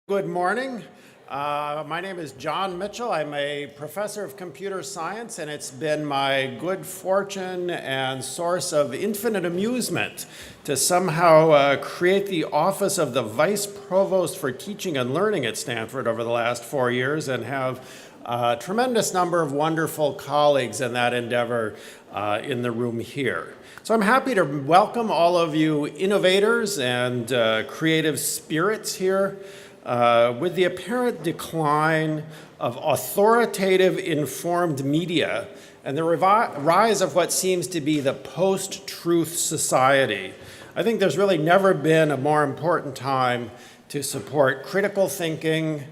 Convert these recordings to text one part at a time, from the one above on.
Good morning. My name is John Mitchell. I'm a professor of computer science, and it's been my good fortune and source of infinite amusement to somehow create the office of the Vice Provost for Teaching and Learning at Stanford over the last 4 years and have a tremendous number of wonderful colleagues in that endeavor in the room here. So I'm happy to welcome all of you innovators and creative spirits here. With the apparent decline of authoritative informed media and the rise of what seems to be the post-truth society, I think there's really never been a more important time to support critical thinking,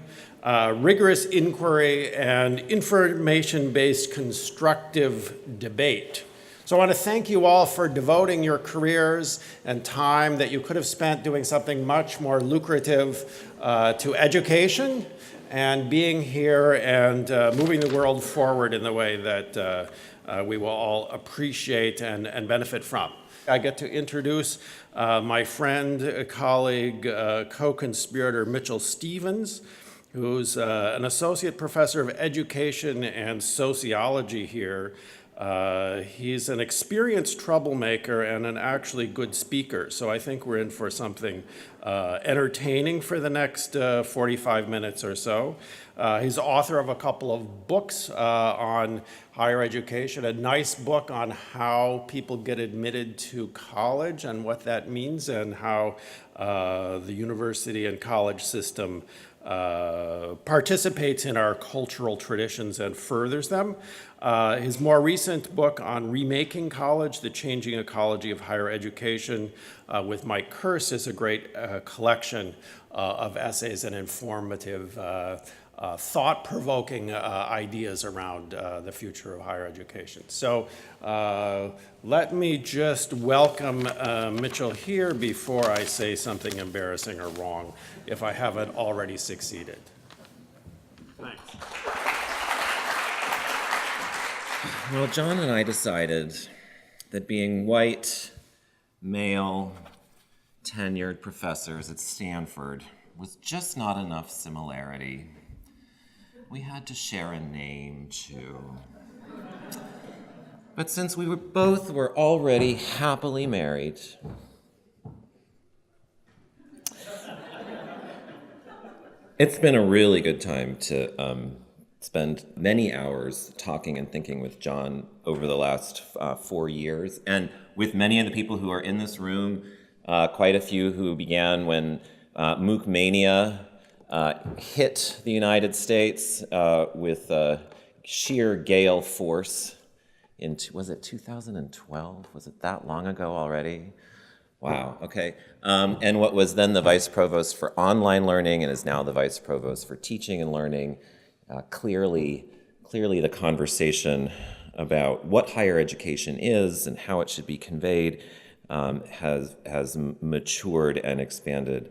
rigorous inquiry, and information-based constructive debate. So I want to thank you all for devoting your careers and time that you could have spent doing something much more lucrative to education and being here and moving the world forward in the way that we will all appreciate and benefit from. I get to introduce my friend, colleague, co-conspirator Mitchel Stevens, who's an associate professor of education and sociology here. He's an experienced troublemaker and an actually good speaker, so I think we're in for something entertaining for the next 45 minutes or so. He's author of a couple of books on higher education, a nice book on how people get admitted to college and what that means and how the university and college system participates in our cultural traditions and furthers them. His more recent book on Remaking College, The Changing Ecology of Higher Education with Mike Kirst is a great collection of essays and informative, thought-provoking ideas around the future of higher education. So let me just welcome Mitchel here before I say something embarrassing or wrong, if I haven't already succeeded. Thanks. Well, John and I decided that being white, male, tenured professors at Stanford was just not enough similarity. We had to share a name, too. But since we both were already happily married, it's been a really good time to spend many hours talking and thinking with John over the last 4 years, and with many of the people who are in this room, quite a few who began when MOOC mania hit the United States with sheer gale force was it 2012? Was it that long ago already? Wow, okay. And what was then the Vice Provost for Online Learning and is now the Vice Provost for Teaching and Learning. Clearly the conversation about what higher education is and how it should be conveyed has matured and expanded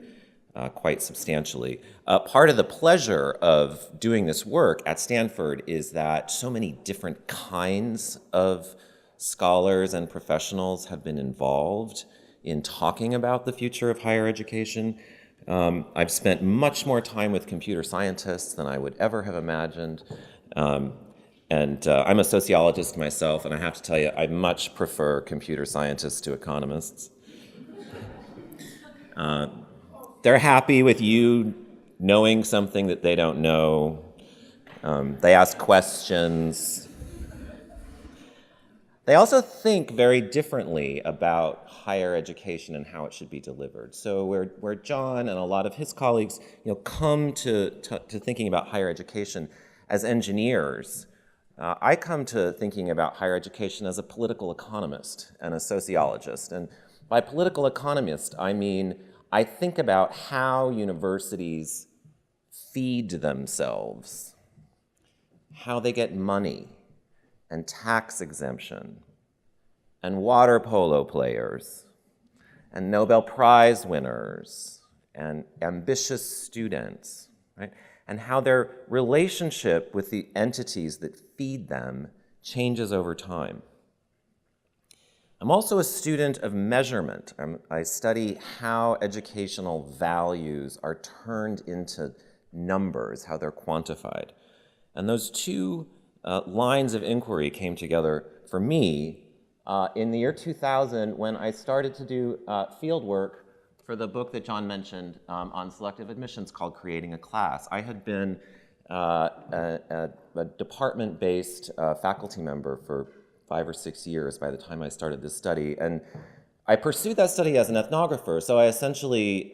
quite substantially. Part of the pleasure of doing this work at Stanford is that so many different kinds of scholars and professionals have been involved in talking about the future of higher education. I've spent much more time with computer scientists than I would ever have imagined. And I'm a sociologist myself, and I have to tell you, I much prefer computer scientists to economists. They're happy with you knowing something that they don't know. They ask questions. They also think very differently about higher education and how it should be delivered. So where John and a lot of his colleagues come to thinking about higher education as engineers, I come to thinking about higher education as a political economist and a sociologist. And by political economist, I mean I think about how universities feed themselves, how they get money and tax exemption, and water polo players, and Nobel Prize winners, and ambitious students, right? And how their relationship with the entities that feed them changes over time. I'm also a student of measurement. I study how educational values are turned into numbers, how they're quantified. And those two lines of inquiry came together for me in the year 2000 when I started to do field work for the book that John mentioned on selective admissions called Creating a Class. I had been a department-based faculty member for 5 or 6 years by the time I started this study. And I pursued that study as an ethnographer, so I essentially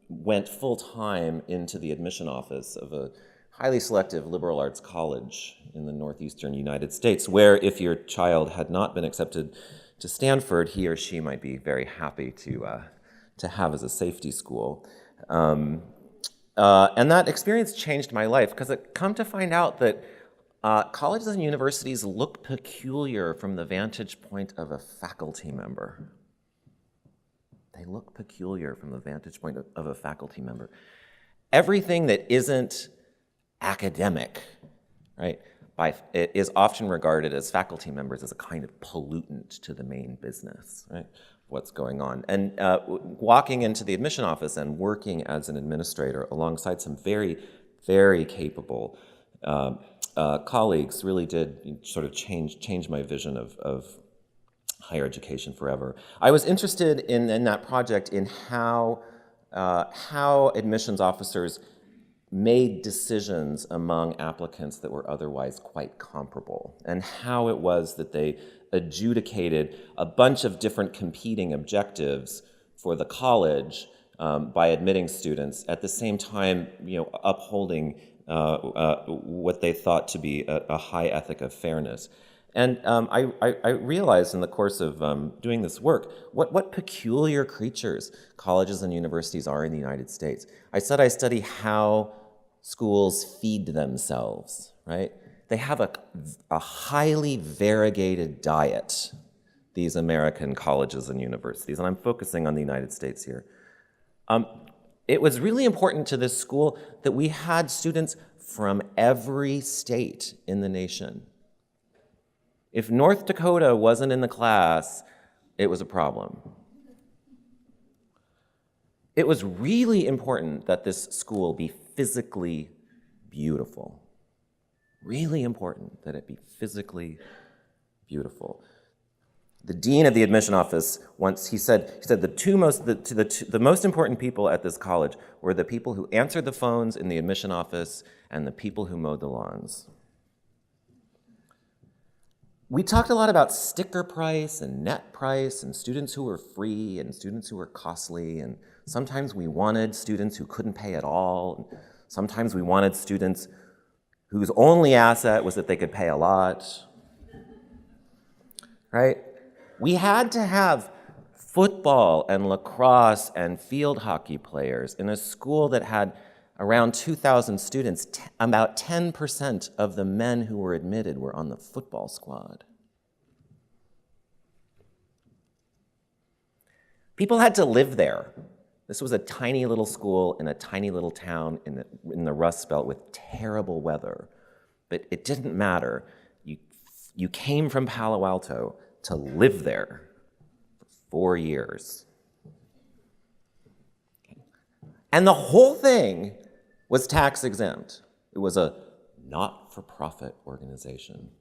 went full-time into the admission office of a highly selective liberal arts college in the northeastern United States, where if your child had not been accepted to Stanford, he or she might be very happy to have as a safety school. And that experience changed my life, because it come to find out that colleges and universities look peculiar from the vantage point of a faculty member. They look peculiar from the vantage point of a faculty member. Everything that isn't academic, right, it is often regarded as faculty members as a kind of pollutant to the main business, right, what's going on. And walking into the admission office and working as an administrator alongside some very, very capable colleagues really did sort of change my vision of higher education forever. I was interested in that project in how admissions officers made decisions among applicants that were otherwise quite comparable, and how it was that they adjudicated a bunch of different competing objectives for the college by admitting students, at the same time, upholding what they thought to be a high ethic of fairness. And I realized in the course of doing this work what peculiar creatures colleges and universities are in the United States. I study how schools feed themselves, right? They have a highly variegated diet, these American colleges and universities, and I'm focusing on the United States here. It was really important to this school that we had students from every state in the nation. If North Dakota wasn't in the class, it was a problem. It was really important that this school be physically beautiful. Really important that it be physically beautiful. The dean of the admission office once he said the most important people at this college were the people who answered the phones in the admission office and the people who mowed the lawns. We talked a lot about sticker price and net price and students who were free and students who were costly, and sometimes we wanted students who couldn't pay at all. And sometimes we wanted students whose only asset was that they could pay a lot, right? We had to have football and lacrosse and field hockey players in a school that had around 2,000 students. About 10% of the men who were admitted were on the football squad. People had to live there. This was a tiny little school in a tiny little town in the Rust Belt with terrible weather. But it didn't matter. You came from Palo Alto to live there for 4 years. And the whole thing was tax exempt. It was a not-for-profit organization.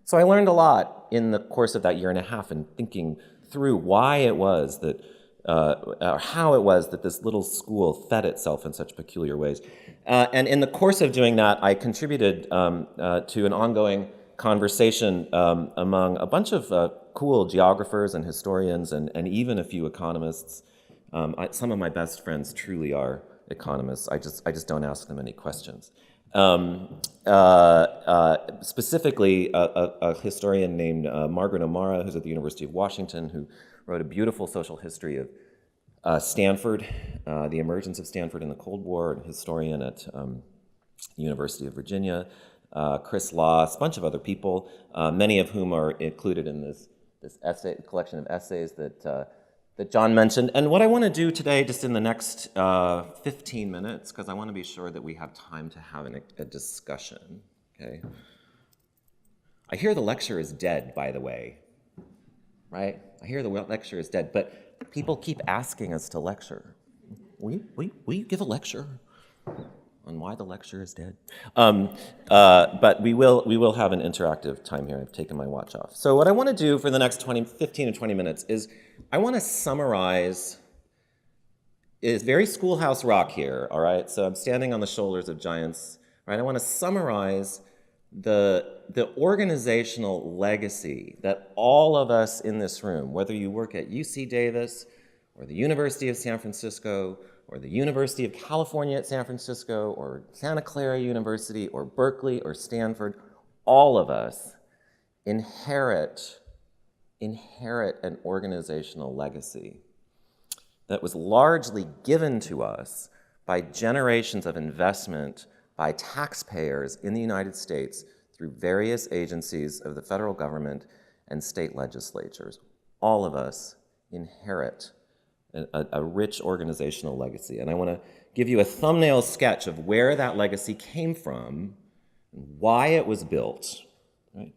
So I learned a lot in the course of that year and a half in thinking through why it was that, or how it was that this little school fed itself in such peculiar ways. And in the course of doing that, I contributed to an ongoing conversation among a bunch of cool geographers and historians and even a few economists. Some of my best friends truly are economists. I just don't ask them any questions. Specifically, a historian named Margaret O'Mara, who's at the University of Washington, who wrote a beautiful social history of Stanford, the emergence of Stanford in the Cold War, and historian at the University of Virginia, Chris Loss, a bunch of other people, many of whom are included in this essay collection of essays that John mentioned. And what I want to do today, just in the next 15 minutes, because I want to be sure that we have time to have a discussion, okay? I hear the lecture is dead, by the way, right? I hear the lecture is dead, but people keep asking us to lecture. Will you give a lecture on why the lecture is dead? But we will have an interactive time here. I've taken my watch off. So what I want to do for the next 15 to 20 minutes is I want to summarize. It's very Schoolhouse Rock here, all right? So I'm standing on the shoulders of giants, right? I want to summarize the organizational legacy that all of us in this room, whether you work at UC Davis or the University of San Francisco or the University of California at San Francisco or Santa Clara University or Berkeley or Stanford, all of us inherit an organizational legacy that was largely given to us by generations of investment by taxpayers in the United States through various agencies of the federal government and state legislatures. All of us inherit a rich organizational legacy. And I want to give you a thumbnail sketch of where that legacy came from, why it was built, right?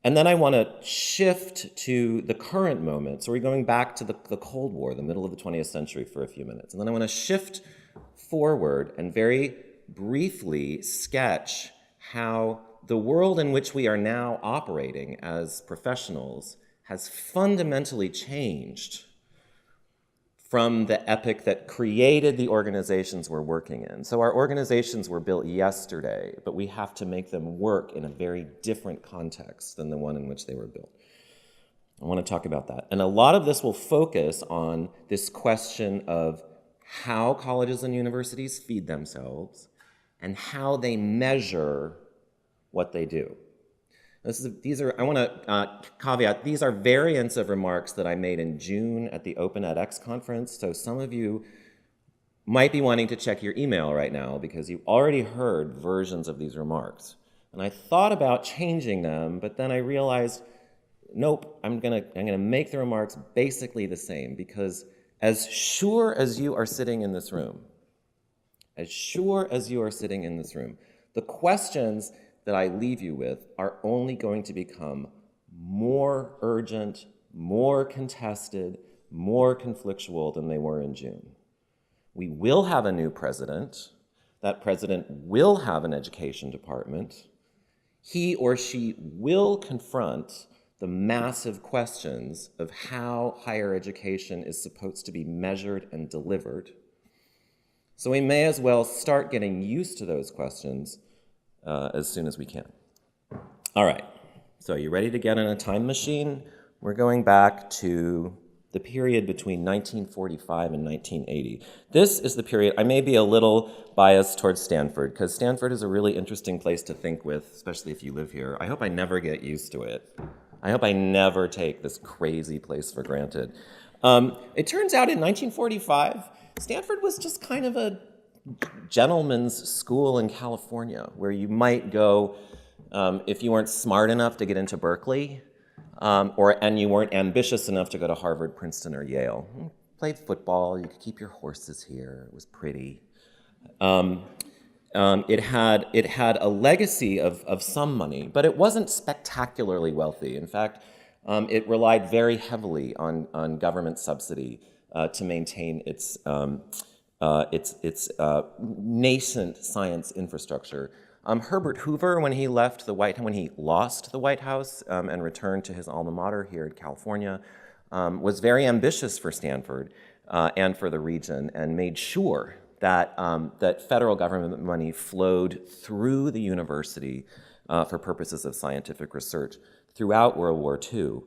And then I want to shift to the current moment. So we're going back to the Cold War, the middle of the 20th century for a few minutes. And then I want to shift forward and very briefly sketch how the world in which we are now operating as professionals has fundamentally changed from the epoch that created the organizations we're working in. So our organizations were built yesterday, but we have to make them work in a very different context than the one in which they were built. I want to talk about that. And a lot of this will focus on this question of how colleges and universities feed themselves and how they measure what they do. I want to caveat, these are variants of remarks that I made in June at the Open edX conference. So some of you might be wanting to check your email right now because you already heard versions of these remarks. And I thought about changing them, but then I realized, nope, I'm gonna make the remarks basically the same, because as sure as you are sitting in this room, the questions that I leave you with are only going to become more urgent, more contested, more conflictual than they were in June. We will have a new president. That president will have an education department. He or she will confront the massive questions of how higher education is supposed to be measured and delivered. So we may as well start getting used to those questions as soon as we can. All right, so you ready to get in a time machine? We're going back to the period between 1945 and 1980. This is the period, I may be a little biased towards Stanford, because Stanford is a really interesting place to think with, especially if you live here. I hope I never get used to it. I hope I never take this crazy place for granted. It turns out in 1945, Stanford was just kind of a gentleman's school in California, where you might go if you weren't smart enough to get into Berkeley, and you weren't ambitious enough to go to Harvard, Princeton, or Yale. You played football, you could keep your horses here, it was pretty. It had a legacy of some money, but it wasn't spectacularly wealthy. In fact, it relied very heavily on government subsidy to maintain its nascent science infrastructure. Herbert Hoover, when he lost the White House and returned to his alma mater here in California, was very ambitious for Stanford and for the region, and made sure that federal government money flowed through the university for purposes of scientific research throughout World War II.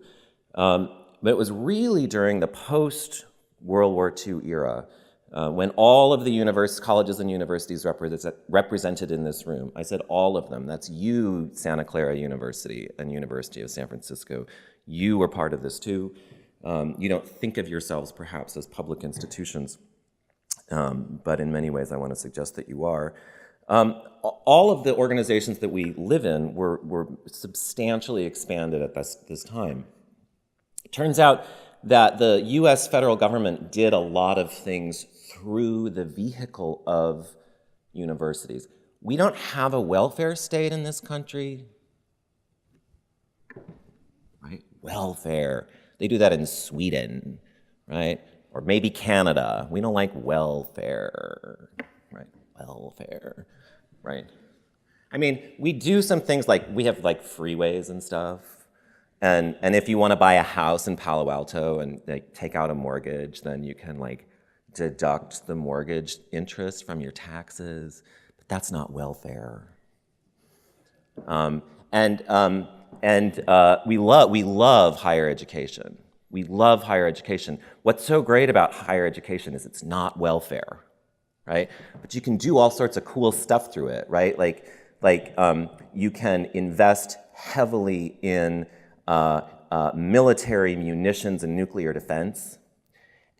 But it was really during the post-World War II era when all of the colleges and universities represented in this room, I said all of them, that's you, Santa Clara University and University of San Francisco, you were part of this too. You don't think of yourselves perhaps as public institutions, but in many ways I want to suggest that you are. All of the organizations that we live in were substantially expanded at this time. It turns out that the US federal government did a lot of things through the vehicle of universities. We don't have a welfare state in this country. welfare. They do that in Sweden, right? Or maybe Canada. We don't like welfare, right? Welfare, right? I mean, we do some things like, we have like freeways and stuff. And if you want to buy a house in Palo Alto and like take out a mortgage, then you can like deduct the mortgage interest from your taxes. But that's not welfare. We love higher education. We love higher education. What's so great about higher education is it's not welfare, right? But you can do all sorts of cool stuff through it, right? You can invest heavily in military munitions and nuclear defense,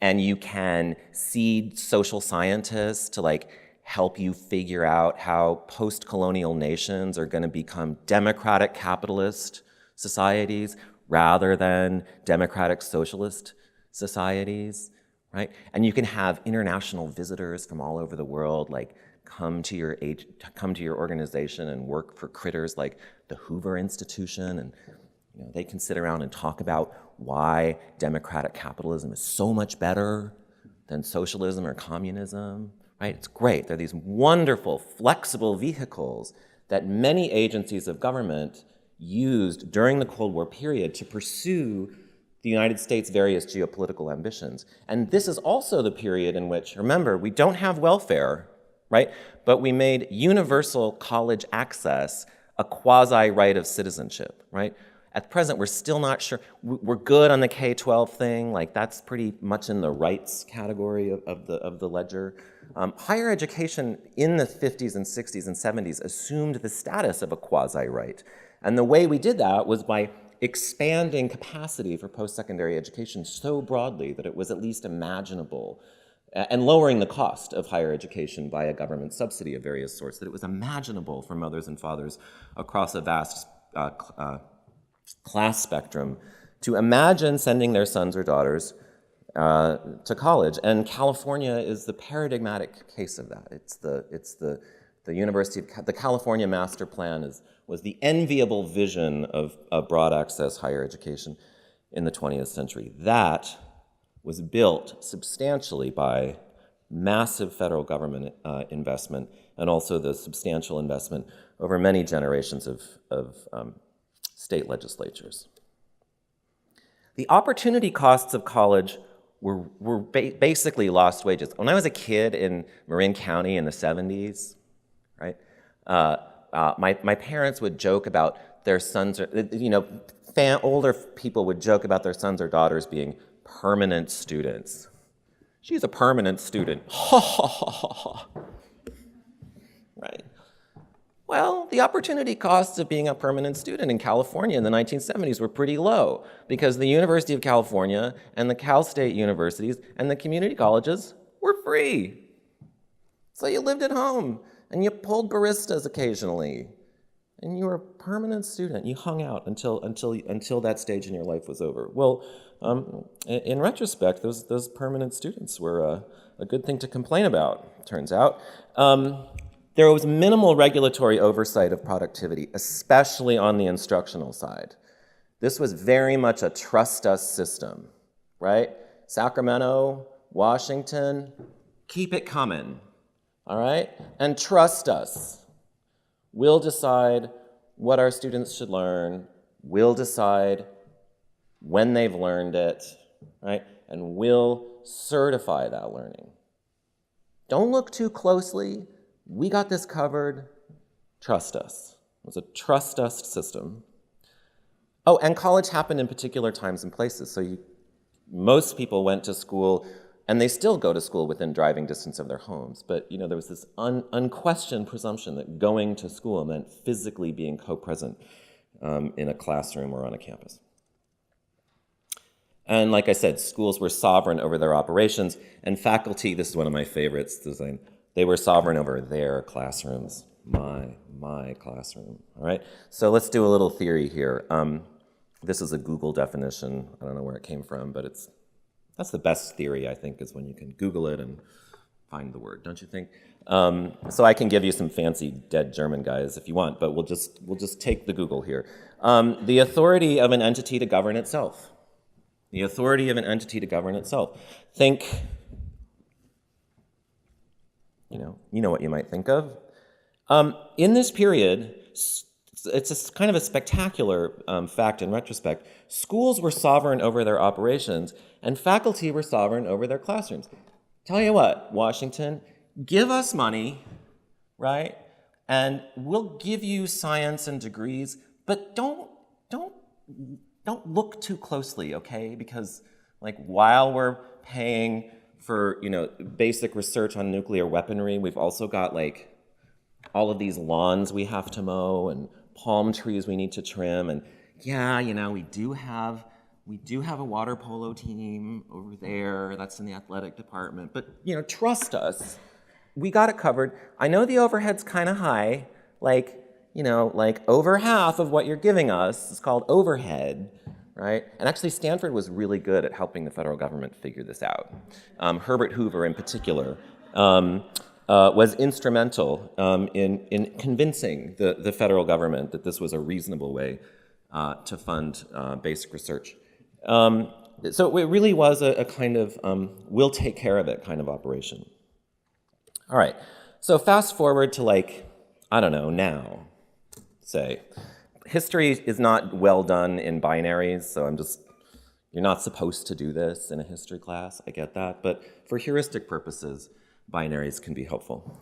and you can seed social scientists to like help you figure out how post-colonial nations are going to become democratic capitalist societies rather than democratic socialist societies, right? And you can have international visitors from all over the world like come to your organization and work for critters like the Hoover Institution, and they can sit around and talk about why democratic capitalism is so much better than socialism or communism, right? It's great. There are these wonderful, flexible vehicles that many agencies of government used during the Cold War period to pursue the United States' various geopolitical ambitions. And this is also the period in which, remember, we don't have welfare, right? But we made universal college access a quasi-right of citizenship, right? At present, we're still not sure. We're good on the K-12 thing, like that's pretty much in the rights category of the ledger. Higher education in the 50s and 60s and 70s assumed the status of a quasi-right. And the way we did that was by expanding capacity for post-secondary education so broadly that it was at least imaginable, and lowering the cost of higher education by a government subsidy of various sorts, that it was imaginable for mothers and fathers across a vast class spectrum to imagine sending their sons or daughters to college. And California is the paradigmatic case of that. It's the University of the California Master Plan was the enviable vision of broad access higher education in the 20th century. That was built substantially by massive federal government investment, and also the substantial investment over many generations of state legislatures. The opportunity costs of college were basically lost wages. When I was a kid in Marin County in the 70s, right, my parents would joke about their sons, older people would joke about their sons or daughters being permanent students. She's a permanent student. Ha ha ha ha ha. Right. Well, the opportunity costs of being a permanent student in California in the 1970s were pretty low because the University of California and the Cal State universities and the community colleges were free. So you lived at home and you pulled baristas occasionally and you were a permanent student. You hung out until that stage in your life was over. Well, in retrospect, those permanent students were a good thing to complain about, turns out. There was minimal regulatory oversight of productivity, especially on the instructional side. This was very much a trust us system, right? Sacramento, Washington, keep it coming, all right? And trust us. We'll decide what our students should learn. We'll decide when they've learned it, right? And we'll certify that learning. Don't look too closely. We got this covered. Trust us. It was a trust us system. Oh, and college happened in particular times and places. So most people went to school, and they still go to school within driving distance of their homes. But there was this unquestioned presumption that going to school meant physically being co-present in a classroom or on a campus. And like I said, schools were sovereign over their operations, and faculty, this is one of my favorites, they were sovereign over their classrooms. My classroom, all right? So let's do a little theory here. This is a Google definition. I don't know where it came from, but that's the best theory, I think, is when you can Google it and find the word, don't you think? So I can give you some fancy dead German guys if you want, but we'll just take the Google here. The authority of an entity to govern itself. The authority of an entity to govern itself. Think, you know what you might think of. In this period, it's a kind of a spectacular fact in retrospect. Schools were sovereign over their operations, and faculty were sovereign over their classrooms. Tell you what, Washington, give us money, right? And we'll give you science and degrees, but don't look too closely, okay? Because like while we're paying for basic research on nuclear weaponry, we've also got like all of these lawns we have to mow and palm trees we need to trim, and yeah, we do have a water polo team over there. That's in the athletic department, but trust us, we got it covered. I know the overhead's kind of high, like over half of what you're giving us is called overhead, right? And actually, Stanford was really good at helping the federal government figure this out. Herbert Hoover, in particular, was instrumental in convincing the federal government that this was a reasonable way to fund basic research. So it really was a kind of we'll take care of it kind of operation. All right, so fast forward to now, say. History is not well done in binaries, so you're not supposed to do this in a history class, I get that, but for heuristic purposes, binaries can be helpful.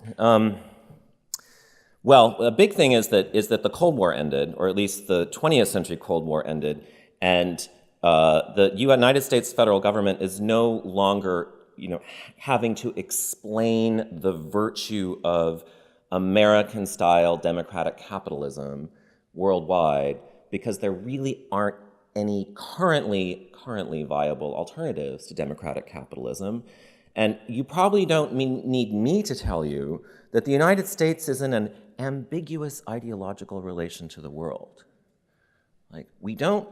Well, a big thing is that the Cold War ended, or at least the 20th century Cold War ended, and the United States federal government is no longer, having to explain the virtue of American-style democratic capitalism worldwide, because there really aren't any currently viable alternatives to democratic capitalism. And you probably don't need me to tell you that the United States is in an ambiguous ideological relation to the world. Like, we don't,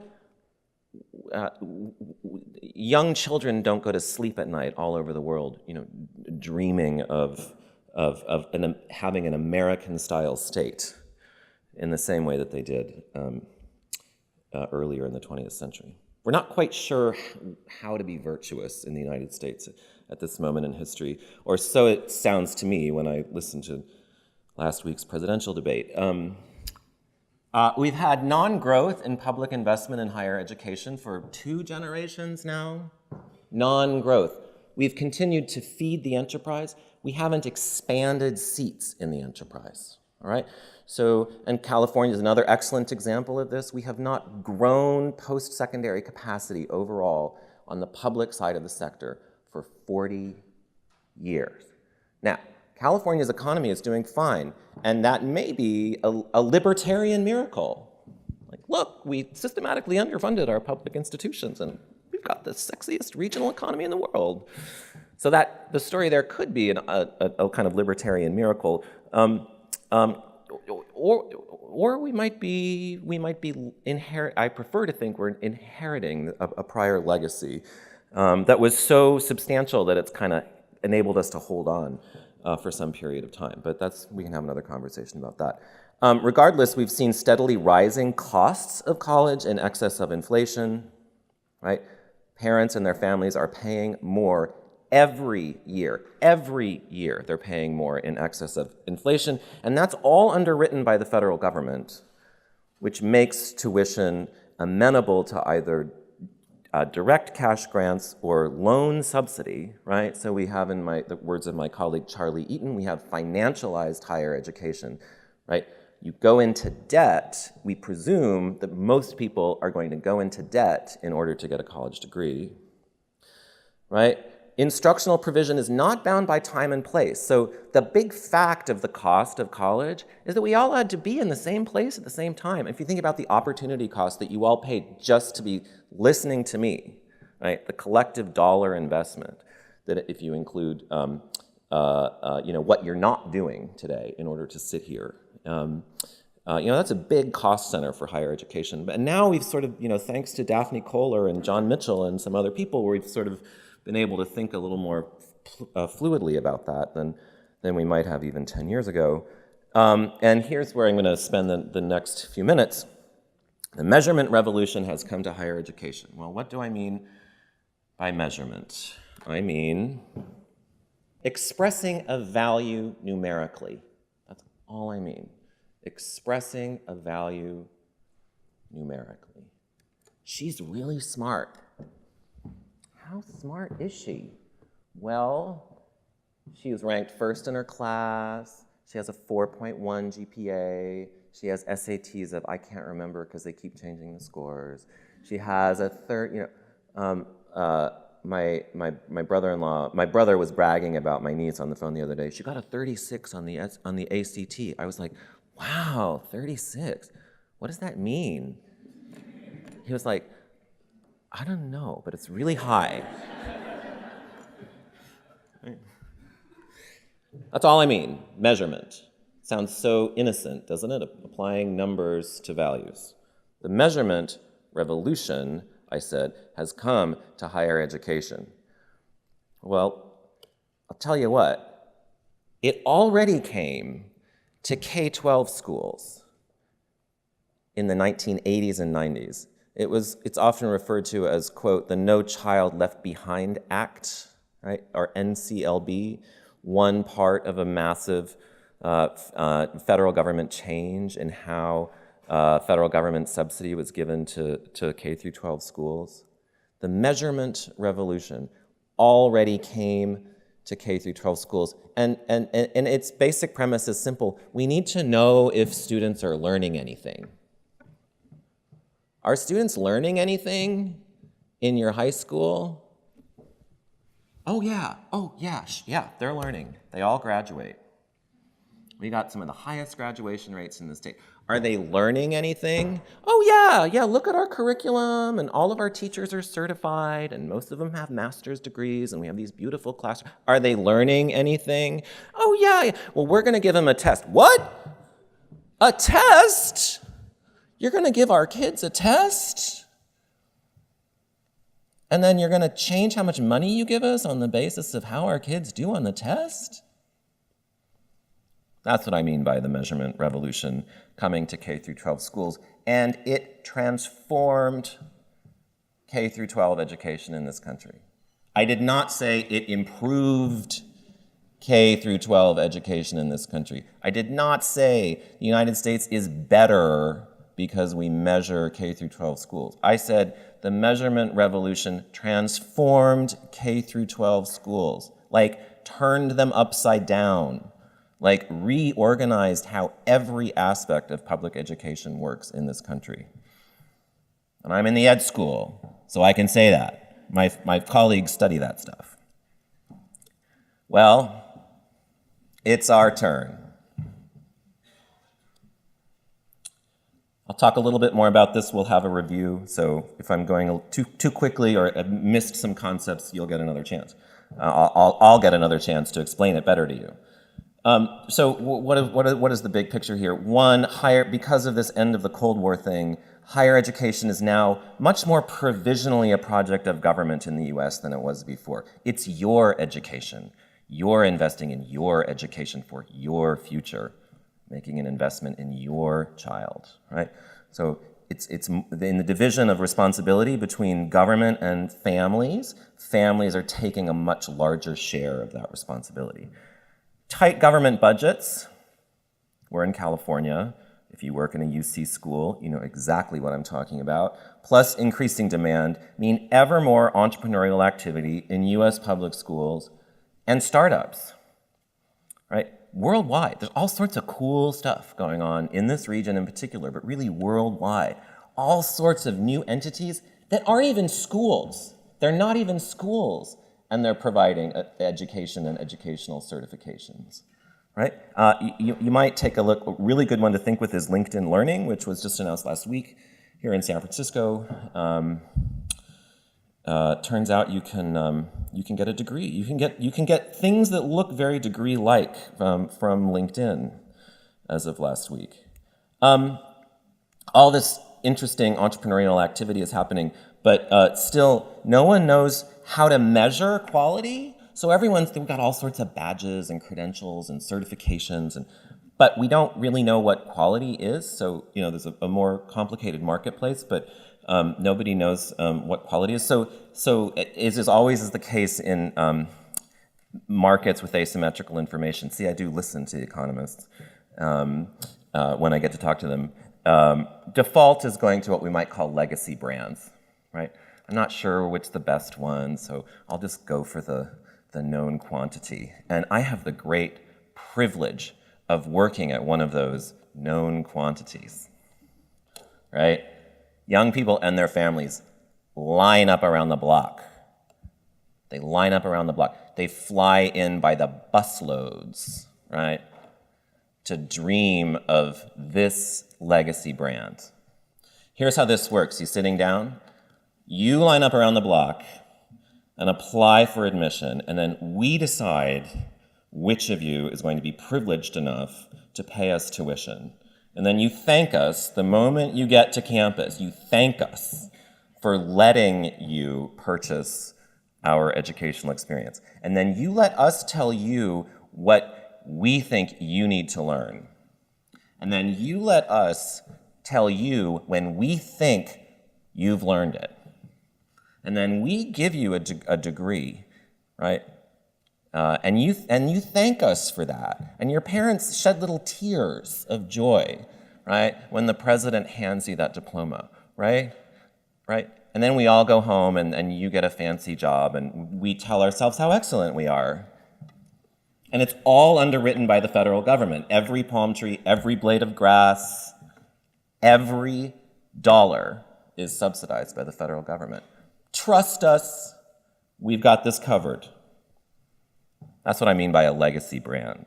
young children don't go to sleep at night all over the world, dreaming of having an American-style state in the same way that they did earlier in the 20th century. We're not quite sure how to be virtuous in the United States at this moment in history, or so it sounds to me when I listen to last week's presidential debate. We've had non-growth in public investment in higher education for 2 generations now. Non-growth. We've continued to feed the enterprise. We haven't expanded seats in the enterprise, all right? So, and California is another excellent example of this. We have not grown post-secondary capacity overall on the public side of the sector for 40 years. Now, California's economy is doing fine, and that may be a libertarian miracle. Like, look, we systematically underfunded our public institutions, and we've got the sexiest regional economy in the world. So that the story there could be a kind of libertarian miracle. Or we might be I prefer to think we're inheriting a prior legacy that was so substantial that it's kind of enabled us to hold on for some period of time. But we can have another conversation about that. Regardless, we've seen steadily rising costs of college in excess of inflation, right? Parents and their families are paying more every year. Every year they're paying more in excess of inflation, and that's all underwritten by the federal government, which makes tuition amenable to either direct cash grants or loan subsidy, right? So we have, in the words of my colleague Charlie Eaton, we have financialized higher education, right? You go into debt, we presume that most people are going to go into debt in order to get a college degree, right? Instructional provision is not bound by time and place. So the big fact of the cost of college is that we all had to be in the same place at the same time. If you think about the opportunity cost that you all paid just to be listening to me, right? The collective dollar investment that if you include what you're not doing today in order to sit here. That's a big cost center for higher education. But now we've sort of, thanks to Daphne Kohler and John Mitchell and some other people, we've sort of been able to think a little more fluidly about that than we might have even 10 years ago. And here's where I'm going to spend the next few minutes. The measurement revolution has come to higher education. Well, what do I mean by measurement? I mean expressing a value numerically. That's all I mean. Expressing a value numerically. She's really smart. How smart is she? Well, she was ranked first in her class. She has a 4.1 GPA. She has SATs of, I can't remember because they keep changing the scores. She has a my brother-in-law, my brother was bragging about my niece on the phone the other day. She got a 36 on the ACT. I was like, wow, 36. What does that mean? He was like, I don't know, but it's really high. That's all I mean, measurement. Sounds so innocent, doesn't it? Applying numbers to values. The measurement revolution, I said, has come to higher education. Well, I'll tell you what, it already came to K-12 schools in the 1980s and 90s. It's often referred to as, quote, the No Child Left Behind Act, right, or NCLB, one part of a massive federal government change in how federal government subsidy was given to K through 12 schools. The measurement revolution already came to K through 12 schools, and its basic premise is simple. We need to know if students are learning anything. Are students learning anything in your high school? Oh yeah, they're learning. They all graduate. We got some of the highest graduation rates in the state. Are they learning anything? Oh yeah, look at our curriculum, and all of our teachers are certified, and most of them have master's degrees, and we have these beautiful classrooms. Are they learning anything? Oh yeah, well, we're gonna give them a test. What? A test? You're gonna give our kids a test? And then you're gonna change how much money you give us on the basis of how our kids do on the test? That's what I mean by the measurement revolution coming to K through 12 schools. And it transformed K through 12 education in this country. I did not say it improved K through 12 education in this country. I did not say the United States is better because we measure K through 12 schools. I said the measurement revolution transformed K through 12 schools, like turned them upside down, like reorganized how every aspect of public education works in this country. And I'm in the ed school, so I can say that. My colleagues study that stuff. Well, it's our turn. I'll talk a little bit more about this. We'll have a review, so if I'm going too quickly or missed some concepts, you'll get another chance. I'll get another chance to explain it better to you. So what is the big picture here? One, because of this end of the Cold War thing, higher education is now much more provisionally a project of government in the US than it was before. It's your education. You're investing in your education for your future, making an investment in your child, right? So it's in the division of responsibility between government and families. Families are taking a much larger share of that responsibility. Tight government budgets. We're in California. If you work in a UC school, you know exactly what I'm talking about. Plus increasing demand mean ever more entrepreneurial activity in US public schools and startups, right? Worldwide, there's all sorts of cool stuff going on in this region in particular, but really worldwide. All sorts of new entities that aren't even schools. They're not even schools, and they're providing education and educational certifications, right? You might take a look. A really good one to think with is LinkedIn Learning, which was just announced last week here in San Francisco. Turns out you can get a degree. You can get things that look very degree-like from LinkedIn as of last week. All this interesting entrepreneurial activity is happening, but still no one knows how to measure quality. So we've got all sorts of badges and credentials and certifications, but we don't really know what quality is. So, there's a more complicated marketplace, but nobody knows what quality is. So as always is the case in markets with asymmetrical information. See, I do listen to economists when I get to talk to them. Default is going to what we might call legacy brands, right? I'm not sure which the best one, so I'll just go for the known quantity. And I have the great privilege of working at one of those known quantities, right? Young people and their families line up around the block. They line up around the block. They fly in by the busloads, right, to dream of this legacy brand. Here's how this works. You're sitting down, you line up around the block and apply for admission, and then we decide which of you is going to be privileged enough to pay us tuition. And then you thank us the moment you get to campus. You thank us for letting you purchase our educational experience. And then you let us tell you what we think you need to learn. And then you let us tell you when we think you've learned it. And then we give you a degree, right? And you thank us for that. And your parents shed little tears of joy, right, when the president hands you that diploma, right? Right? And then we all go home and you get a fancy job and we tell ourselves how excellent we are. And it's all underwritten by the federal government. Every palm tree, every blade of grass, every dollar is subsidized by the federal government. Trust us, we've got this covered. That's what I mean by a legacy brand.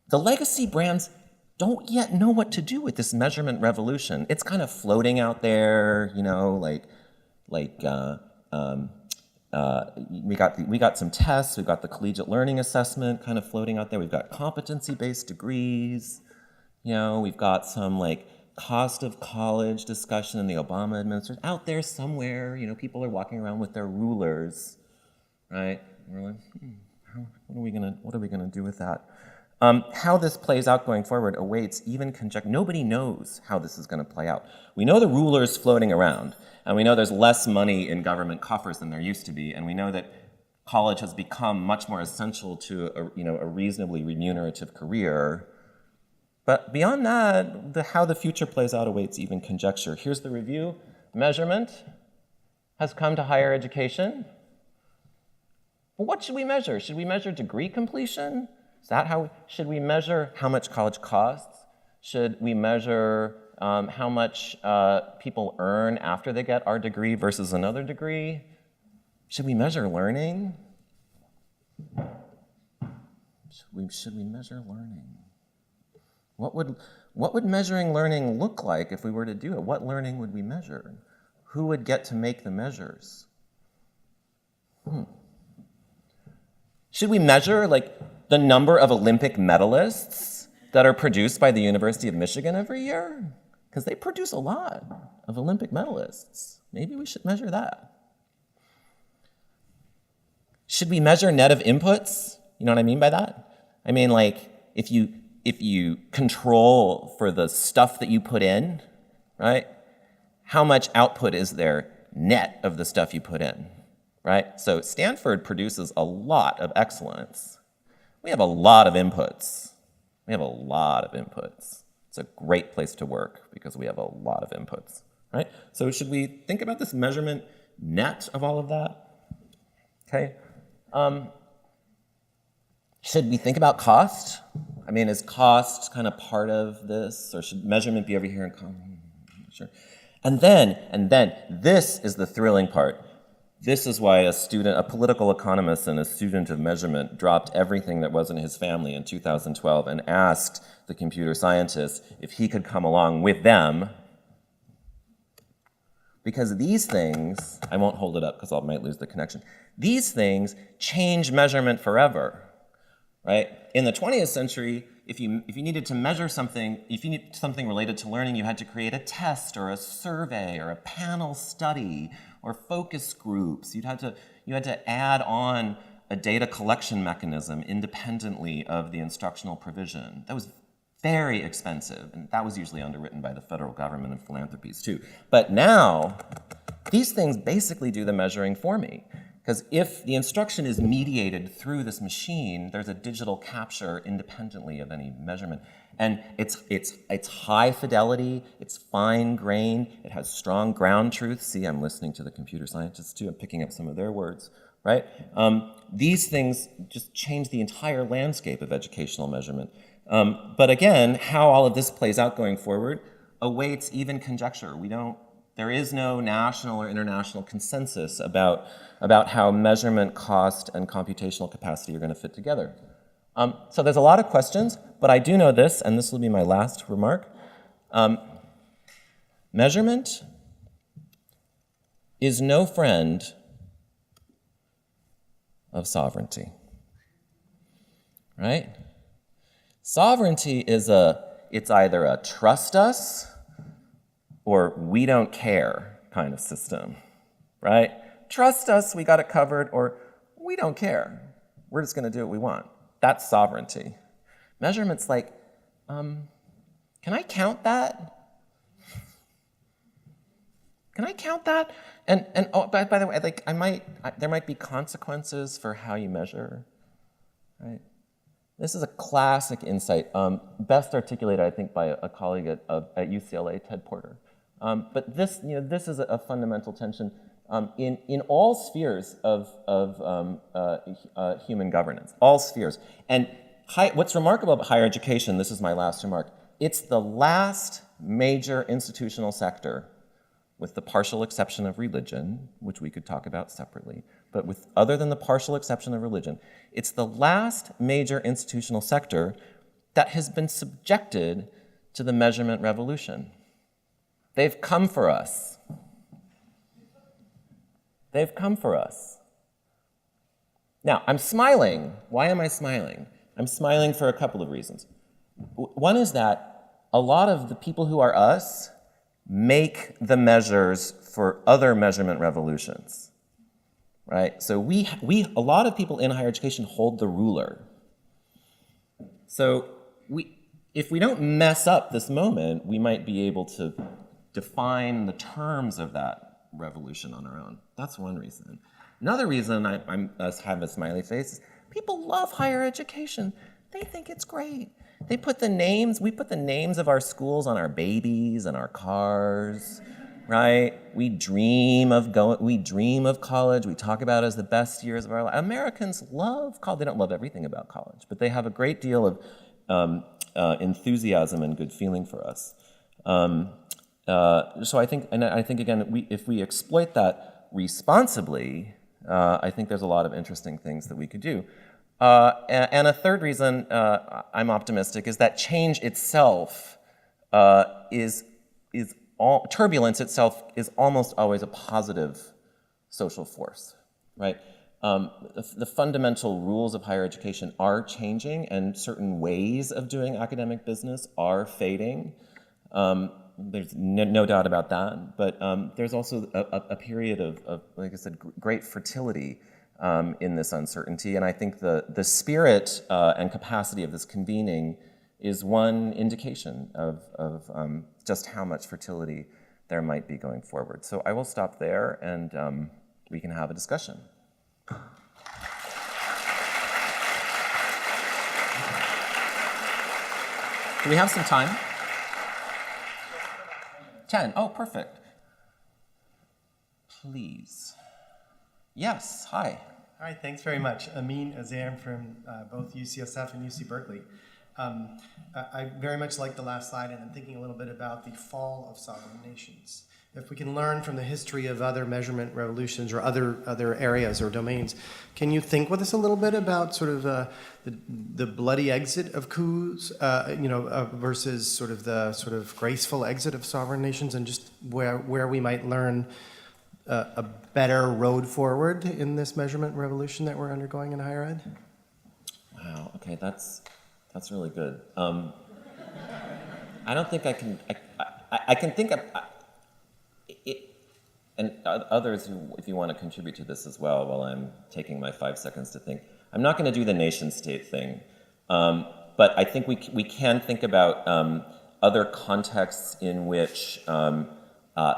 The legacy brands don't yet know what to do with this measurement revolution. It's kind of floating out there, we got some tests. We've got the collegiate learning assessment kind of floating out there. We've got competency-based degrees. We've got some cost of college discussion in the Obama administration out there somewhere. People are walking around with their rulers, right? We're like, what are we gonna do with that? How this plays out going forward awaits even conjecture. Nobody knows how this is going to play out. We know the ruler's floating around, and we know there's less money in government coffers than there used to be, and we know that college has become much more essential to a reasonably remunerative career. But beyond that, how the future plays out awaits even conjecture. Here's the review. Measurement has come to higher education. Well, what should we measure? Should we measure degree completion? Should we measure how much college costs? Should we measure how much people earn after they get our degree versus another degree? Should we measure learning? Should we measure learning? What would measuring learning look like if we were to do it? What learning would we measure? Who would get to make the measures? Should we measure the number of Olympic medalists that are produced by the University of Michigan every year? Because they produce a lot of Olympic medalists. Maybe we should measure that. Should we measure net of inputs? You know what I mean by that? I mean, if you control for the stuff that you put in, right? How much output is there net of the stuff you put in, right? So Stanford produces a lot of excellence. We have a lot of inputs. It's a great place to work because we have a lot of inputs, right? So should we think about this measurement net of all of that? Okay. Should we think about cost? I mean, is cost kind of part of this, or should measurement be over here in common? Sure. And then, this is the thrilling part. This is why a political economist and a student of measurement dropped everything that wasn't his family in 2012 and asked the computer scientist if he could come along with them. Because these things, I won't hold it up because I might lose the connection. These things change measurement forever, right? In the 20th century, if you needed to measure something, if you need something related to learning, you had to create a test or a survey or a panel study or focus groups. You had to add on a data collection mechanism independently of the instructional provision. That was very expensive, and that was usually underwritten by the federal government and philanthropies too. But now, these things basically do the measuring for me. Because if the instruction is mediated through this machine, there's a digital capture independently of any measurement. And it's high fidelity, it's fine grained, it has strong ground truth. See, I'm listening to the computer scientists too, I'm picking up some of their words, right? These things just change the entire landscape of educational measurement. But again, how all of this plays out going forward awaits even conjecture. There is no national or international consensus about how measurement, cost, and computational capacity are going to fit together. So there's a lot of questions, but I do know this, and this will be my last remark. Measurement is no friend of sovereignty, right? Sovereignty is it's either a trust us or we don't care kind of system, right? Trust us, we got it covered, or we don't care. We're just gonna do what we want. That's sovereignty. Measurement's like, can I count that? Can I count that? And oh, by the way, like there might be consequences for how you measure, right? This is a classic insight, best articulated, I think, by a colleague at UCLA, Ted Porter. But this is a fundamental tension in all spheres of human governance, all spheres. And what's remarkable about higher education, this is my last remark, it's the last major institutional sector, with the partial exception of religion, which we could talk about separately, but other than the partial exception of religion, it's the last major institutional sector that has been subjected to the measurement revolution. They've come for us. They've come for us. Now, I'm smiling. Why am I smiling? I'm smiling for a couple of reasons. One is that a lot of the people who are us make the measures for other measurement revolutions, right? So a lot of people in higher education hold the ruler. So if we don't mess up this moment, we might be able to define the terms of that revolution on our own. That's one reason. Another reason I have a smiley face is people love higher education. They think it's great. We put the names of our schools on our babies and our cars, right? We dream of college. We talk about it as the best years of our life. Americans love college. They don't love everything about college, but they have a great deal of enthusiasm and good feeling for us. So I think again, if we exploit that responsibly, I think there's a lot of interesting things that we could do. And a third reason I'm optimistic is that change itself turbulence itself is almost always a positive social force, right? The fundamental rules of higher education are changing, and certain ways of doing academic business are fading. There's no doubt about that, but there's also a period of, like I said, great fertility in this uncertainty, and I think the spirit and capacity of this convening is one indication of just how much fertility there might be going forward. So I will stop there, and we can have a discussion. Do we have some time? 10. Oh, perfect. Please. Yes, hi. Hi, thanks very much. Amin Azair from both UCSF and UC Berkeley. I very much like the last slide, and I'm thinking a little bit about the fall of sovereign nations. If we can learn from the history of other measurement revolutions or other areas or domains, can you think with us a little bit about sort of the bloody exit of coups, versus sort of graceful exit of sovereign nations, and just where we might learn a better road forward in this measurement revolution that we're undergoing in higher ed? Wow. Okay, that's That's really good. I don't think I can. I can think of it, and others who, if you want to contribute to this as well, while I'm taking my 5 seconds to think. I'm not going to do the nation-state thing, but I think we can think about other contexts in which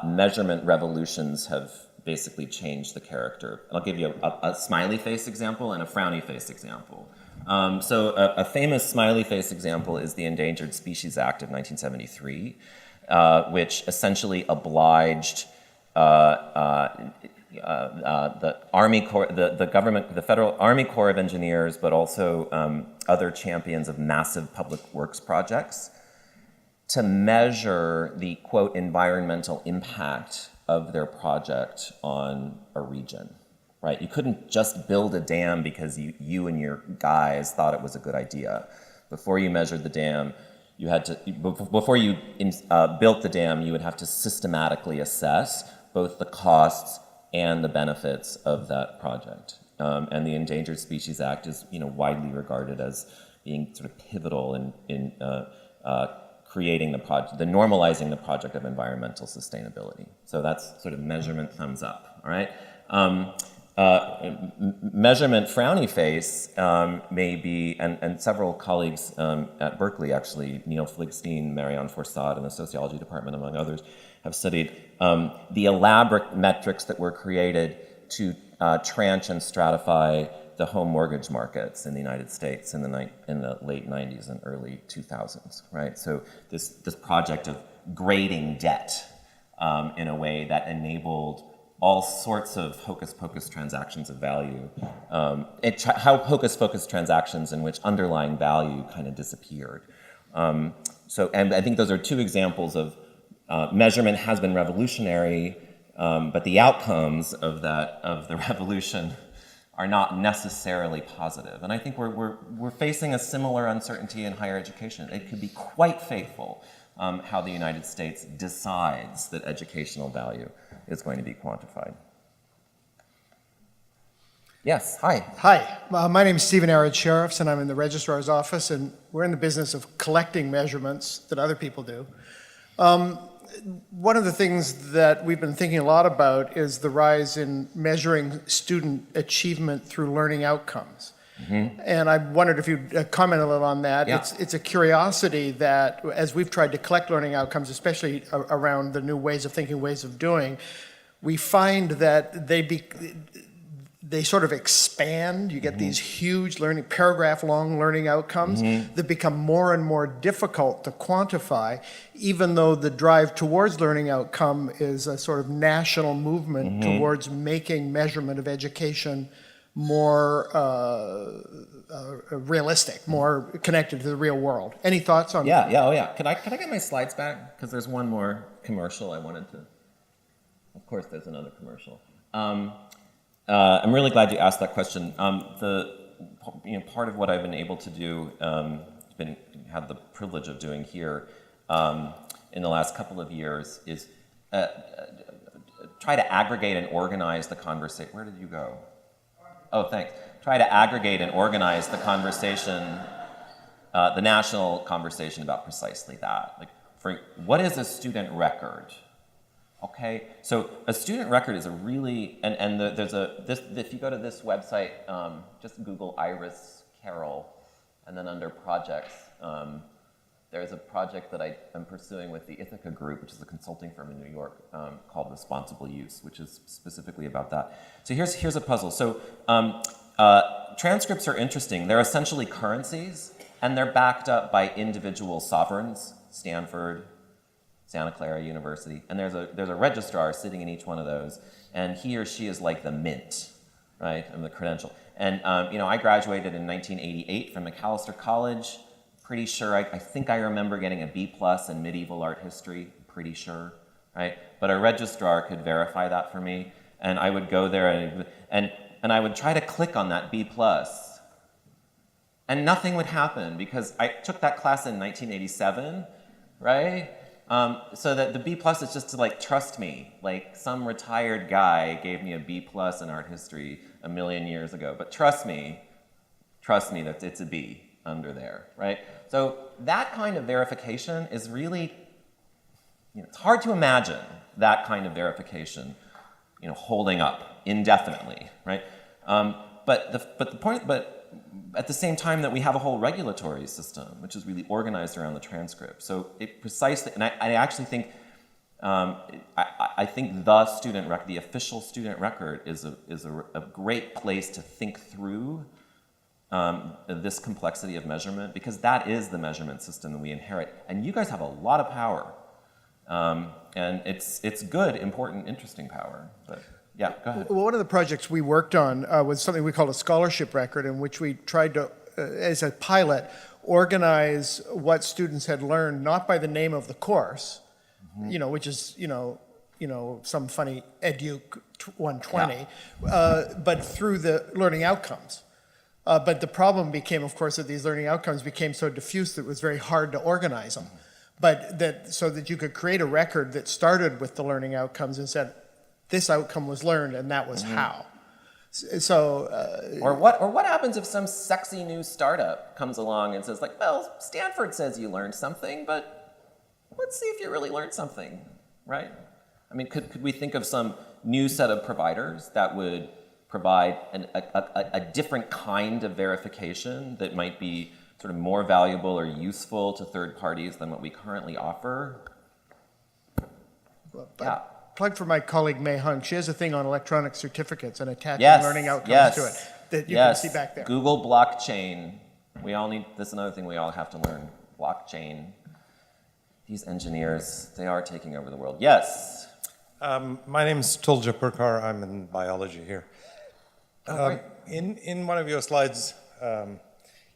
measurement revolutions have basically changed the character. I'll give you a smiley face example and a frowny face example. So a famous smiley face example is the Endangered Species Act of 1973, which essentially obliged the Army Corps, the government, the Federal Army Corps of Engineers, but also other champions of massive public works projects, to measure the, quote, environmental impact of their project on a region, right? You couldn't just build a dam because you and your guys thought it was a good idea. Before you measured the dam, you had to, before you built the dam, you would have to systematically assess both the costs and the benefits of that project. And the Endangered Species Act is, widely regarded as being sort of pivotal in creating the project, normalizing the project of environmental sustainability. So that's sort of measurement thumbs up, all right? Measurement frowny face may be, and several colleagues at Berkeley actually, Neil Fligstein, Marianne Forsad in the Sociology department, among others, have studied the elaborate metrics that were created to tranche and stratify the home mortgage markets in the United States in the late 90s and early 2000s, right? So this project of grading debt in a way that enabled all sorts of hocus-pocus transactions of value, how hocus-pocus transactions in which underlying value kind of disappeared. And I think those are two examples of measurement has been revolutionary, but the outcomes of the revolution are not necessarily positive. And I think we're facing a similar uncertainty in higher education. It could be quite fateful how the United States decides that educational value is going to be quantified. Yes, hi. Hi, my name is Stephen Arad Sheriffs, and I'm in the registrar's office, and we're in the business of collecting measurements that other people do. One of the things that we've been thinking a lot about is the rise in measuring student achievement through learning outcomes. Mm-hmm. And I wondered if you'd comment a little on that. Yeah. It's a curiosity that as we've tried to collect learning outcomes, especially around the new ways of thinking, ways of doing, we find that they sort of expand. You get mm-hmm. these huge paragraph-long learning outcomes mm-hmm. that become more and more difficult to quantify, even though the drive towards learning outcome is a sort of national movement mm-hmm. towards making measurement of education more realistic, more connected to the real world. Any thoughts on that? Yeah. Can I get my slides back? Because there's one more commercial I wanted to. Of course, there's another commercial. I'm really glad you asked that question. Part of what I've been able to do, had the privilege of doing here in the last couple of years, is try to aggregate and organize the conversation. Where did you go? Oh, thanks. Try to aggregate and organize the conversation, the national conversation about precisely that. Like, what is a student record? Okay, so a student record is a really, if you go to this website, just Google Iris Carroll, and then under projects, there's a project that I am pursuing with the Ithaca Group, which is a consulting firm in New York, called Responsible Use, which is specifically about that. So here's a puzzle. So transcripts are interesting. They're essentially currencies, and they're backed up by individual sovereigns, Stanford, Santa Clara University, and there's a registrar sitting in each one of those, and he or she is like the mint, right, of the credential. And I graduated in 1988 from Macalester College. Pretty sure, I think I remember getting a B+ in medieval art history. Pretty sure, right? But a registrar could verify that for me, and I would go there and I would try to click on that B+, and nothing would happen because I took that class in 1987, right? So that the B+ is just to trust me. Like some retired guy gave me a B+ in art history a million years ago. But trust me that it's a B, under there, right? So that kind of verification is really, it's hard to imagine that kind of verification, holding up indefinitely, right? But at the same time that we have a whole regulatory system, which is really organized around the transcript. So it precisely, and I actually think, I think the official student record is a great place to think through this complexity of measurement, because that is the measurement system that we inherit. And you guys have a lot of power. And it's good, important, interesting power. But yeah, go ahead. Well, one of the projects we worked on was something we called a scholarship record, in which we tried to, as a pilot, organize what students had learned, not by the name of the course, which is, some funny Educ 120, but through the learning outcomes. But the problem became, of course, that these learning outcomes became so diffuse that it was very hard to organize them. But so that you could create a record that started with the learning outcomes and said, this outcome was learned and that was how. So, or what happens if some sexy new startup comes along and says, like, well, Stanford says you learned something, but let's see if you really learned something, right? I mean, could we think of some new set of providers that would provide a different kind of verification that might be sort of more valuable or useful to third parties than what we currently offer? Yeah. Plug for my colleague Mei Hung. She has a thing on electronic certificates and attaching learning outcomes to it that you can see back there. Google blockchain. We all need, this is another thing we all have to learn. Blockchain. These engineers, they are taking over the world. Yes? My name's Tulja Purkar. I'm in biology here. Great. In one of your slides,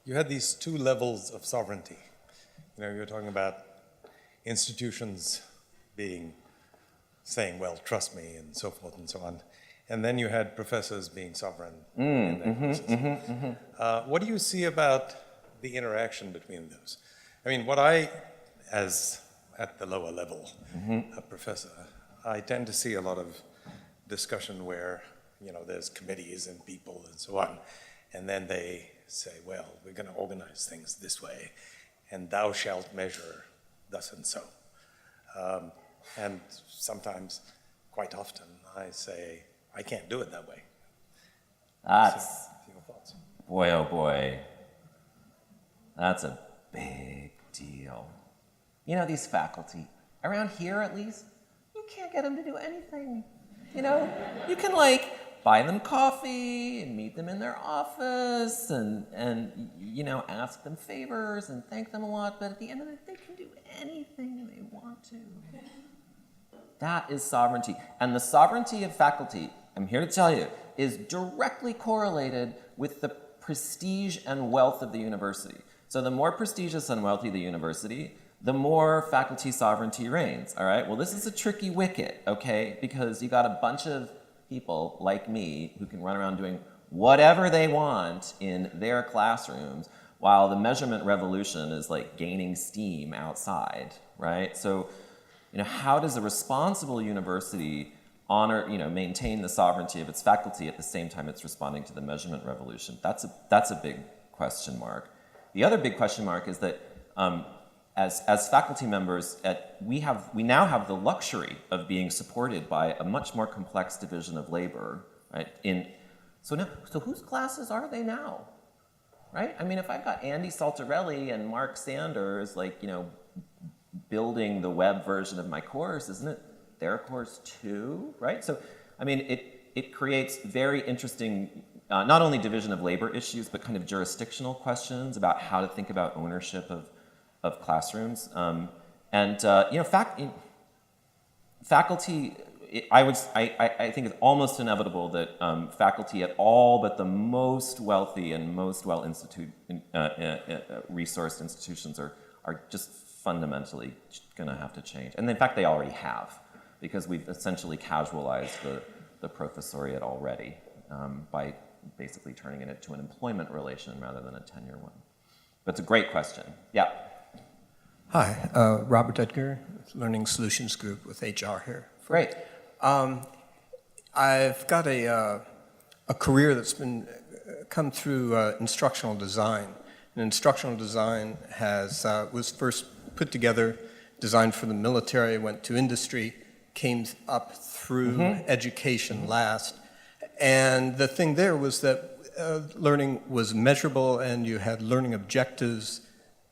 you had these two levels of sovereignty. You were talking about institutions saying, well, trust me, and so forth and so on. And then you had professors being sovereign in their courses. What do you see about the interaction between those? I mean, as at the lower level, a professor, I tend to see a lot of discussion where, there's committees and people and so on, and then they say, well, we're going to organize things this way, and thou shalt measure thus and so. And sometimes, quite often, I say, I can't do it that way. That's, so, your thoughts? Boy, oh boy, that's a big deal. These faculty, around here at least, you can't get them to do anything. You can buy them coffee and meet them in their office and ask them favors and thank them a lot, but at the end of the day, they can do anything they want to. That is sovereignty. And the sovereignty of faculty, I'm here to tell you, is directly correlated with the prestige and wealth of the university. So the more prestigious and wealthy the university, the more faculty sovereignty reigns, all right? Well, this is a tricky wicket, okay? Because you got a bunch of people like me who can run around doing whatever they want in their classrooms while the measurement revolution is gaining steam outside, right? So, how does a responsible university maintain the sovereignty of its faculty at the same time it's responding to the measurement revolution? That's a big question mark. The other big question mark is that as faculty members, we now have the luxury of being supported by a much more complex division of labor, right? So whose classes are they now, right? I mean, if I've got Andy Saltarelli and Mark Sanders, building the web version of my course, isn't it their course too, right? So, I mean, it creates very interesting, not only division of labor issues, but kind of jurisdictional questions about how to think about ownership of classrooms. Faculty, I think it's almost inevitable that faculty at all but the most wealthy and most resourced institutions are just fundamentally going to have to change. And in fact, they already have, because we've essentially casualized the professoriate already by basically turning it into an employment relation rather than a tenure one. But it's a great question. Yeah. Hi, Robert Edgar, Learning Solutions Group with HR here. Great. I've got a career that's come through instructional design. And instructional design was first put together, designed for the military, went to industry, came up through education last. And the thing there was that learning was measurable, and you had learning objectives,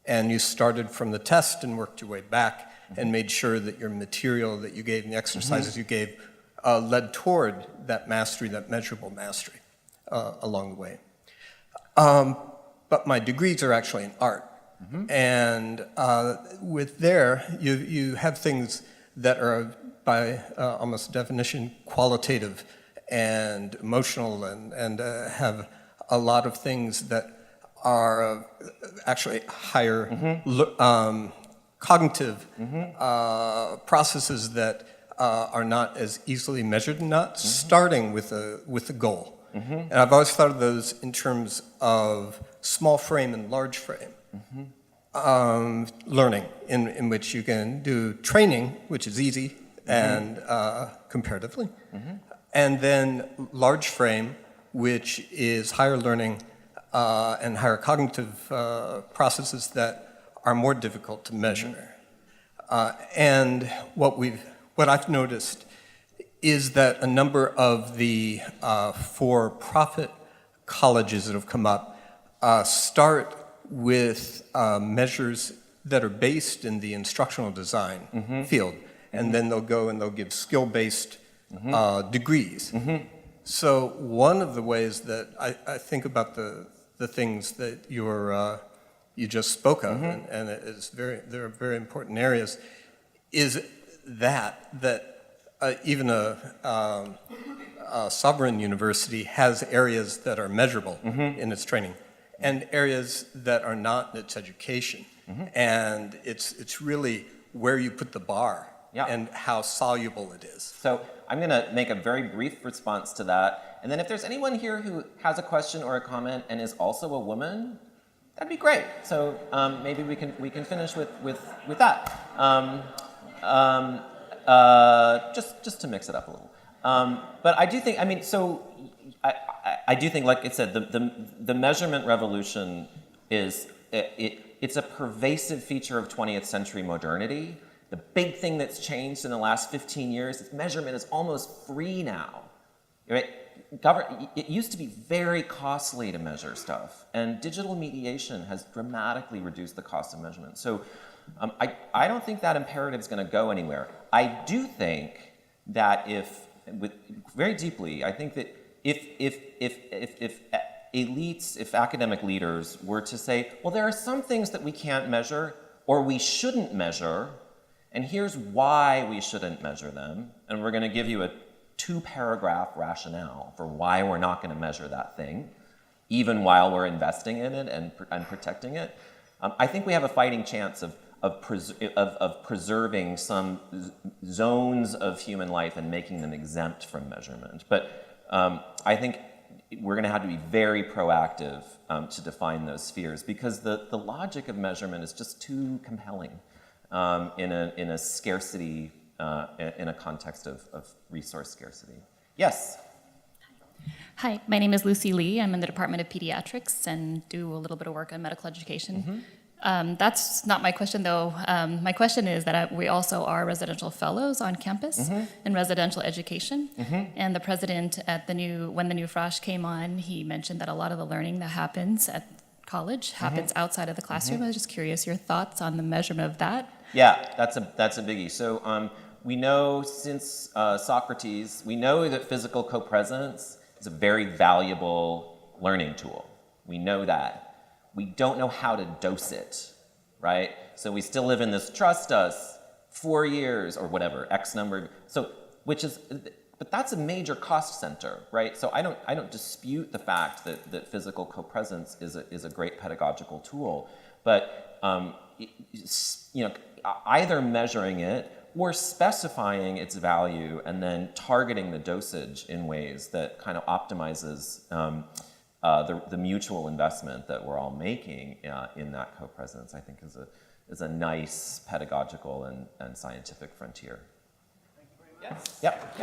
and you started from the test and worked your way back and made sure that your material that you gave and the exercises you gave led toward that mastery, that measurable mastery along the way. But my degrees are actually in art. And with there, you have things that are by almost definition qualitative and emotional and have a lot of things that are actually higher cognitive processes that are not as easily measured, not starting with a goal. And I've always thought of those in terms of small frame and large frame learning, in which you can do training, which is easy and comparatively, and then large frame, which is higher learning and higher cognitive processes that are more difficult to measure. And what I've noticed is that a number of the for-profit colleges that have come up start with measures that are based in the instructional design field, and then they'll go and they'll give skill-based degrees. So one of the ways that I think about the things that you just spoke of, and they're very important areas, is that even a sovereign university has areas that are measurable in its training, and areas that are not in its education. And it's really where you put the bar and how soluble it is. So I'm going to make a very brief response to that. And then if there's anyone here who has a question or a comment and is also a woman, that'd be great. So maybe we can finish with that. Just to mix it up a little. But I do think, I do think, like I said, the measurement revolution it's a pervasive feature of 20th century modernity. The big thing that's changed in the last 15 years is measurement is almost free now. Right? It used to be very costly to measure stuff, and digital mediation has dramatically reduced the cost of measurement. So I don't think that imperative is going to go anywhere. I do think that very deeply, I think that if elites, if academic leaders were to say, well, there are some things that we can't measure or we shouldn't measure, and here's why we shouldn't measure them, and we're going to give you a 2-paragraph rationale for why we're not going to measure that thing, even while we're investing in it and protecting it. I think we have a fighting chance of preserving some zones of human life and making them exempt from measurement. But I think we're going to have to be very proactive to define those spheres, because the logic of measurement is just too compelling in a scarcity, in a context of resource scarcity. Yes? Hi, my name is Lucy Lee. I'm in the Department of Pediatrics and do a little bit of work on medical education. That's not my question, though. My question is that we also are residential fellows on campus in residential education. And the president when the new Frosh came on, he mentioned that a lot of the learning that happens at college happens outside of the classroom. I was just curious your thoughts on the measurement of that. Yeah, that's a biggie. So we know since Socrates, we know that physical co-presence is a very valuable learning tool. We know that. We don't know how to dose it, right? So we still live in this trust us 4 years or whatever, X number. So, but that's a major cost center, right? So I don't dispute the fact that physical co-presence is a great pedagogical tool, but either measuring it or specifying its value and then targeting the dosage in ways that kind of optimizes the mutual investment that we're all making in that co-presence, I think is a nice pedagogical and scientific frontier. Yes. Yep.